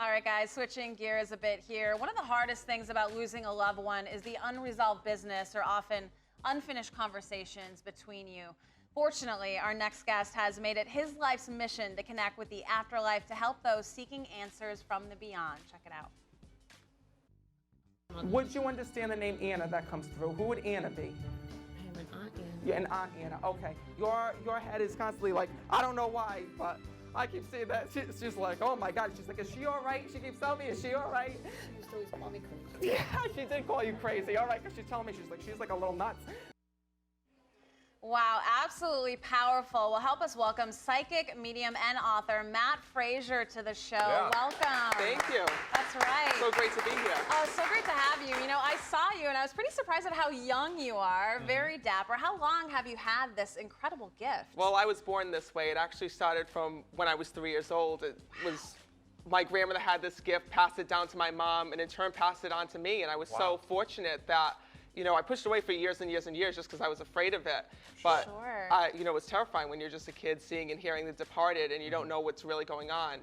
All right, guys, switching gears a bit here. One of the hardest things about losing a loved one is the unresolved business or often unfinished conversations between you. Fortunately, our next guest has made it his life's mission to connect with the afterlife to help those seeking answers from the beyond. Check it out. Would you understand the name Anna that comes through? Who would Anna be? I have an Aunt Anna. Yeah, an Aunt Anna. Okay. Your head is constantly like, I don't know why, but I keep saying that. She's like, oh my God. She's like, is she all right? She keeps telling me, is she all right? She used to always call me crazy. Yeah, she did call you crazy. All right, because she's telling me she's like a little nuts. Wow, absolutely powerful. Well, help us welcome psychic, medium, and author Matt Fraser to the show. Yeah. Welcome. Thank you. That's right. So great to be here. Oh, so great to have you. You know, I saw you and I was pretty surprised at how young you are. Very dapper. How long have you had this incredible gift? Well, I was born this way. It actually started from when I was 3 years old. It was my grandmother had this gift, passed it down to my mom, and in turn passed it on to me. And I was so fortunate that, you know, I pushed away for years and years and years just because I was afraid of it. But, you know, it's terrifying when you're just a kid seeing and hearing the departed and you don't know what's really going on.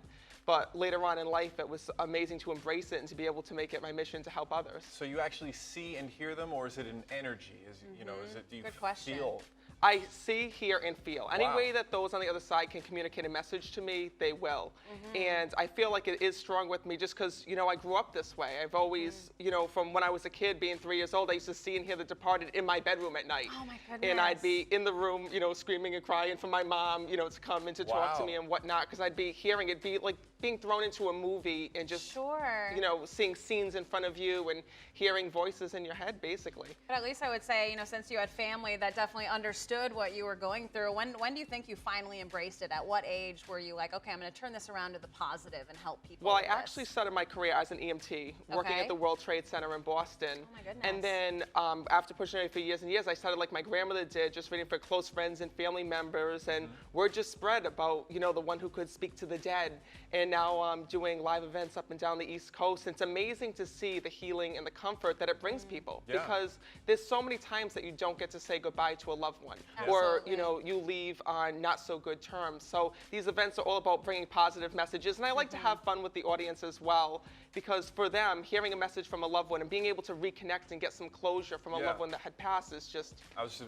But later on in life, it was amazing to embrace it and to be able to make it my mission to help others. So you actually see and hear them, or is it an energy? You know, is it, do you Good question. feel? I see, hear, and feel. Any way that those on the other side can communicate a message to me, they will. And I feel like it is strong with me just because, you know, I grew up this way. I've always, you know, from when I was a kid, being 3 years old, I used to see and hear the departed in my bedroom at night. Oh, my goodness. And I'd be in the room, you know, screaming and crying for my mom, you know, to come and to talk to me and whatnot, because I'd be hearing it, be like being thrown into a movie and just, you know, seeing scenes in front of you and hearing voices in your head, basically. But at least I would say, you know, since you had family that definitely understood what you were going through, when do you think you finally embraced it? At what age were you like, okay, I'm going to turn this around to the positive and help people? Well, I actually started my career as an EMT, working at the World Trade Center in Boston. Oh, my goodness. And then after pushing it for years and years, I started like my grandmother did, just waiting for close friends and family members. And word just spread about, you know, the one who could speak to the dead. And now I'm doing live events up and down the East Coast. It's amazing to see the healing and the comfort that it brings people. Because there's so many times that you don't get to say goodbye to a loved one. Or, you know, you leave on not so good terms. So these events are all about bringing positive messages. And I like to have fun with the audience as well. Because for them, hearing a message from a loved one and being able to reconnect and get some closure from a loved one that had passed is just...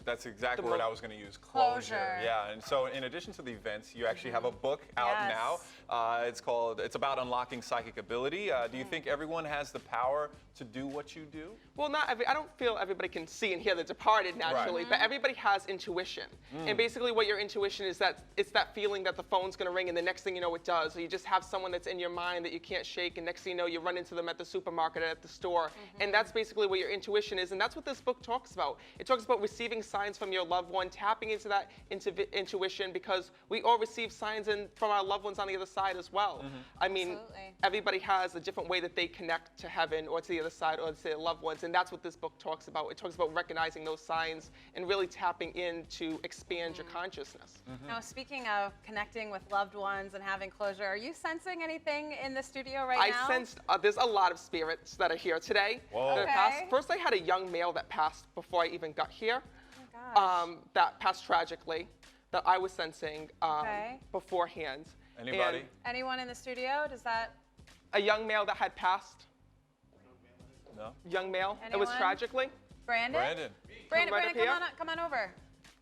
That's the exact word I was going to use, closure. Yeah, and so in addition to the events, you actually have a book out now. It's about unlocking psychic ability. Do you think everyone has the power to do what you do? Well, I don't feel everybody can see and hear the departed naturally, but everybody has intuition. And basically what your intuition is, that it's that feeling that the phone's going to ring and the next thing you know it does. Or you just have someone that's in your mind that you can't shake, and next thing you know you run into them at the supermarket or at the store. And that's basically what your intuition is, and that's what this book talks about. It talks about receiving signs from your loved one, tapping into that intuition, because we all receive signs from our loved ones on the other side as well. I mean, everybody has a different way that they connect to heaven or to the other side or to their loved ones, and that's what this book talks about. It talks about recognizing those signs and really tapping in to expand your consciousness. Now, speaking of connecting with loved ones and having closure, are you sensing anything in the studio right now? I sensed there's a lot of spirits that are here today. That passed. First, I had a young male that passed before I even got here. Oh, gosh. That passed tragically, that I was sensing beforehand. Anybody? Anyone in the studio? Does that? A young male that had passed. No. Young male. Anyone? It was tragically. Brandon? Brandon, come on over.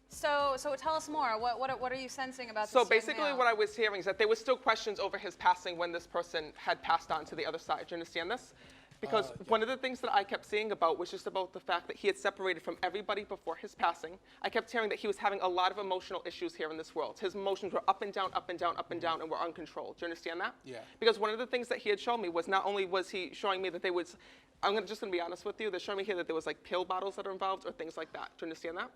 So tell us more. What are you sensing about this So young basically male? what I was hearing is that there were still questions over his passing when this person had passed on to the other side. Do you understand this? Because one of the things that I kept seeing about was just about the fact that he had separated from everybody before his passing. I kept hearing that he was having a lot of emotional issues here in this world. His emotions were up and down, up and down, up and down, and were uncontrolled. Do you understand that? Yeah. Because one of the things that he had shown me was not only was he showing me that they was, just gonna be honest with you, they're showing me here that there was like pill bottles that are involved or things like that. Do you understand that?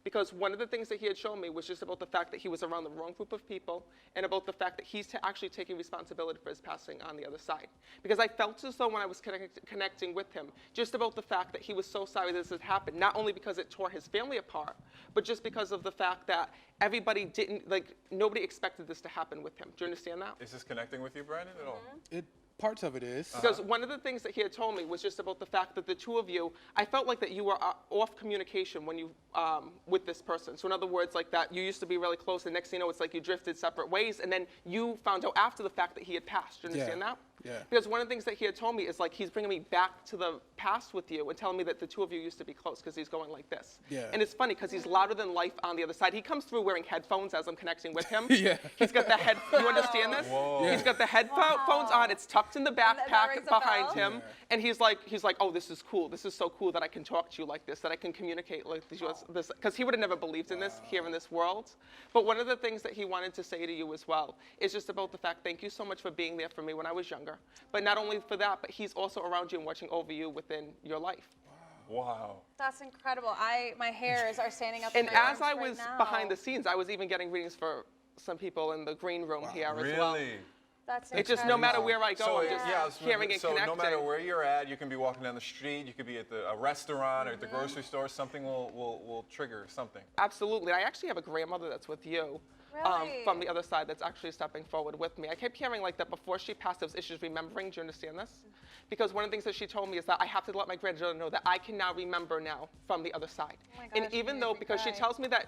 Because one of the things that he had shown me was just about the fact that he was around the wrong group of people and about the fact that he's actually taking responsibility for his passing on the other side. Because I felt as though when I was connecting with him, just about the fact that he was so sorry this had happened, not only because it tore his family apart, but just because of the fact that everybody didn't, like, nobody expected this to happen with him. Do you understand that? Is this connecting with you, Brandon, at all? Parts of it is. Because one of the things that he had told me was just about the fact that the two of you, I felt like that you were off communication when you, with this person. So in other words, like that you used to be really close, and next thing you know, it's like you drifted separate ways, and then you found out after the fact that he had passed. Do you understand that? Yeah. Because one of the things that he had told me is like he's bringing me back to the past with you and telling me that the two of you used to be close because he's going like this. Yeah. And it's funny because he's louder than life on the other side. He comes through wearing headphones as I'm connecting with him. Yeah. He's got the head. You understand this? Whoa. Yeah. He's got the headphones on. It's tucked in the backpack rings a behind bell? him. And he's like, oh, this is cool. This is so cool that I can talk to you like this, that I can communicate like this. Because he would have never believed in this here in this world. But one of the things that he wanted to say to you as well is just about the fact, thank you so much for being there for me when I was younger. But not only for that, but he's also around you and watching over you within your life. Wow. That's incredible. My hairs are standing up. And in my as arms I right was now. behind the scenes, I was even getting readings for some people in the green room here as well. Really? That's It's just no matter where I go, So, I'm just hearing and so connecting. no matter where you're at, you can be walking down the street, you could be at a restaurant or at the grocery store, something will trigger something. Absolutely. I actually have a grandmother that's with you. Really? From the other side that's actually stepping forward with me. I kept hearing like that before she passed, those issues remembering. Do you understand this? Because one of the things that she told me is that I have to let my granddaughter know that I can now remember now from the other side. Oh my And gosh, even you though, make me because she cry. tells me that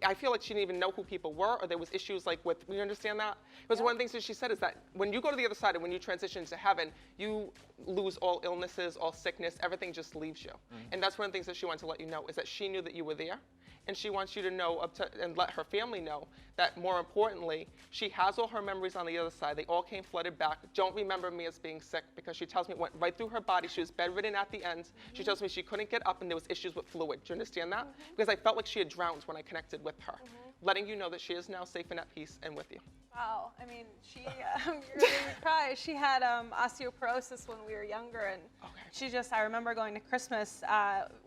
I feel like she didn't even know who people were, or there was issues like with, you understand that? Because one of the things that she said is that when you go to the other side and when you transition to heaven, you lose all illnesses, all sickness, everything just leaves you. And that's one of the things that she wanted to let you know is that she knew that you were there. And she wants you to know and let her family know that more importantly, she has all her memories on the other side. They all came flooded back. Don't remember me as being sick because she tells me it went right through her body. She was bedridden at the end. She tells me she couldn't get up and there was issues with fluid. Do you understand that? Because I felt like she had drowned when I connected with her. Letting you know that she is now safe and at peace and with you. Wow. I mean, she, you're making me cry. She had osteoporosis when we were younger, and she just, I remember going to Christmas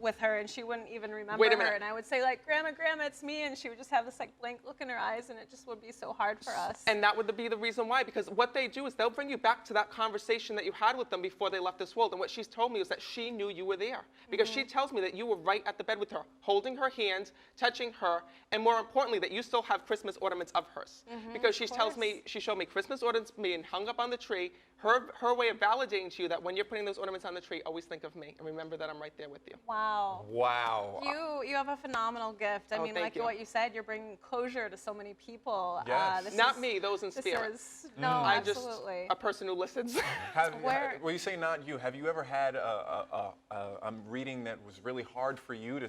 with her, and she wouldn't even remember Wait a her. minute. And I would say, like, Grandma, it's me, and she would just have this, like, blank look in her eyes, and it just would be so hard for us. And that would be the reason why, because what they do is they'll bring you back to that conversation that you had with them before they left this world. And what she's told me is that she knew you were there. Because she tells me that you were right at the bed with her, holding her hand, touching her, and more importantly, that you still have Christmas ornaments of hers. Because she tells me, she showed me Christmas ornaments being hung up on the tree, her way of validating to you that when you're putting those ornaments on the tree, always think of me and remember that I'm right there with you. Wow. Wow. You have a phenomenal gift. I mean, thank like you. what you said, you're bringing closure to so many people. Yes. This Me, those in this spirit. is- no, I'm just absolutely. a person who listens. Well, you say not you. Have you ever had a reading that was really hard for you to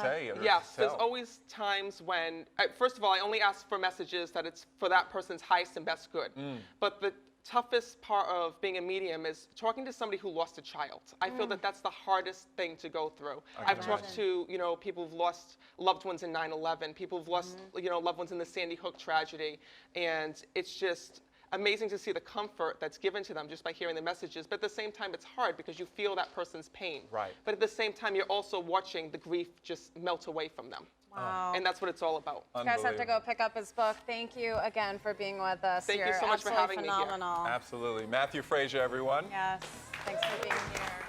say? Or Yes, to there's tell? always times when, first of all, I only ask for messages that it's for that person's highest and best good. But the toughest part of being a medium is talking to somebody who lost a child. I feel that that's the hardest thing to go through. I've talked to, people who've lost loved ones in 9/11, people who've lost, loved ones in the Sandy Hook tragedy, and it's just amazing to see the comfort that's given to them just by hearing the messages. But at the same time, it's hard because you feel that person's pain. Right. But at the same time, you're also watching the grief just melt away from them. Wow. And that's what it's all about. You guys have to go pick up his book. Thank you again for being with us. Thank you You're so much for absolutely having me here. phenomenal. Absolutely. Matthew Fraser, everyone. Yes. Thanks for being here.